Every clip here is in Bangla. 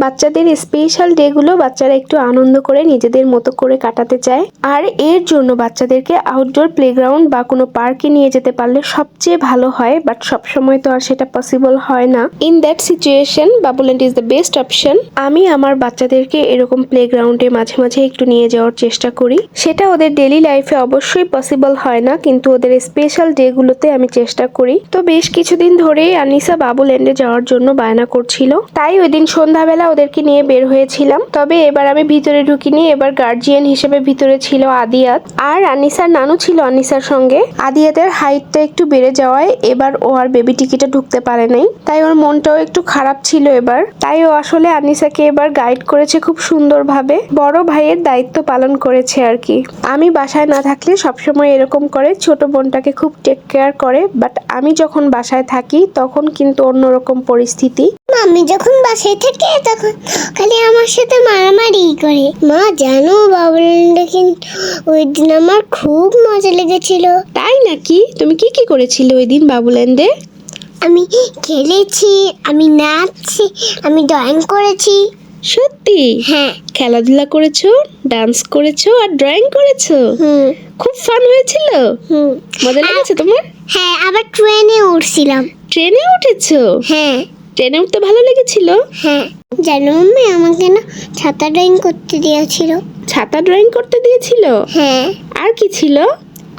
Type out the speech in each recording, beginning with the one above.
বাচ্চাদের স্পেশাল ডে গুলো বাচ্চারা একটু আনন্দ করে নিজেদের মতো করে কাটাতে চায়, আর এর জন্য বাচ্চাদেরকে আউটডোর প্লেগ্রাউন্ড বা কোনো পার্কে নিয়ে যেতে পারলে সবচেয়ে ভালো হয়। বাট সবসময় তো আর সেটা পসিবল হয় না। In that situation Babuland is the best option. আমি আমার বাচ্চাদেরকে এরকম প্লেগ্রাউন্ডে মাঝে মাঝে একটু নিয়ে যাওয়ার চেষ্টা করি। সেটা ওদের ডেইলি লাইফে অবশ্যই পসিবল হয় না, কিন্তু ওদের স্পেশাল ডে গুলোতে আমি চেষ্টা করি। তো বেশ কিছুদিন ধরেই আনিসা বাবুল্যান্ডে যাওয়ার জন্য বায়না করছিল, তাই ওই দিন সন্ধ্যাবেলা ওদেরকে নিয়ে বের হয়েছিলাম। তবে এবার আমি ভিতরে ঢুকিনি, এবার গার্জিয়ান হিসেবে ভিতরে ছিল আদিয়াত, আর আনিসার নানু ছিল আনিসার সঙ্গে। আদিয়াতের হাইটটা একটু বেড়ে যাওয়ায় এবার ও আর বেবি টিকিটে ঢুকতে পারে নাই, তাই ওর মনটাও একটু খারাপ ছিল এবার। তাই ও আসলে আনিসাকে এবার গাইড করেছে খুব সুন্দরভাবে, বড় ভাইয়ের দায়িত্ব পালন করেছে আর কি। আমি বাসায় না থাকলে সবসময় এরকম করে, ছোট বোনটাকে খুব টেক কেয়ার করে। বাট আমি যখন বাসায় থাকি তখন কিন্তু অন্যরকম পরিস্থিতি। আমি যখন বাসায় থাকি তখন খালি আমার সাথে মারামারি করে। মা জানো বাবুল্যান্ডে কিন্তু ওই দিন আমার খুব মজা লেগেছিল। তাই নাকি? তুমি কি কি করেছিলে ওই দিন বাবুল্যান্ডে? আমি খেলেছি, আমি নাচছি, আমি ড্রয়িং করেছি। সত্যি? হ্যাঁ। খেলাধুলা করেছো, ডান্স করেছো আর ড্রয়িং করেছো? খুব ফান হয়েছিল? মজা লেগেছে তোমার? হ্যাঁ, আবার ট্রেনে উঠছিলাম। ট্রেনে উঠেছো? হ্যাঁ। ট্রেনে উঠতে ভালো লেগেছিল? হ্যাঁ। জানো মাম্মি, আমাকে না ছাতা ড্রয়িং করতে দিয়েছিল। ছাতা ড্রয়িং করতে দিয়েছিল? হ্যাঁ। আর কি ছিল?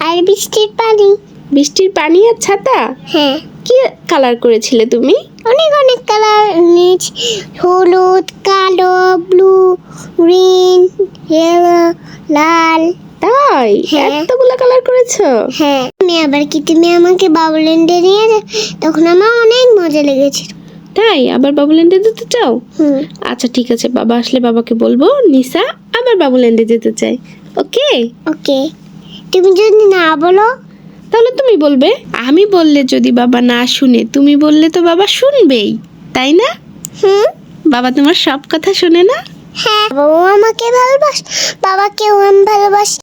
আর বৃষ্টির পানি। বৃষ্টির পানি আর ছাতা? হ্যাঁ। কি কালার করেছিলে তুমি? অনেক অনেক কালার নিয়েছি, হলুদ, কালো, ব্লু, গ্রিন, ইয়েলো, লাল। তাই? হ্যাঁ। এতগুলা কালার করেছো? হ্যাঁ। আবার কি তুমি আমাকে বাবুল্যান্ডে নিয়ে যাও? তখন আমার অনেক মজা লেগেছিল। তাই? আবার বাবুল্যান্ডে যেতে চাও? আচ্ছা ঠিক আছে, বাবা আসলে বাবাকে বলবো নিসা আবার বাবুল্যান্ডে যেতে চাই। ওকে? ওকে। তুমি যদি না বলো তাহলে তুমি বলবে। আমি বললে যদি বাবা না শুনে, তুমি বললে তো বাবা শুনবেই, তাই না? বাবা তোমার সব কথা শোনে না? হ্যাঁ, বাবা আমাকে ভালোবাসে, বাবাকেও আমি ভালোবাসি।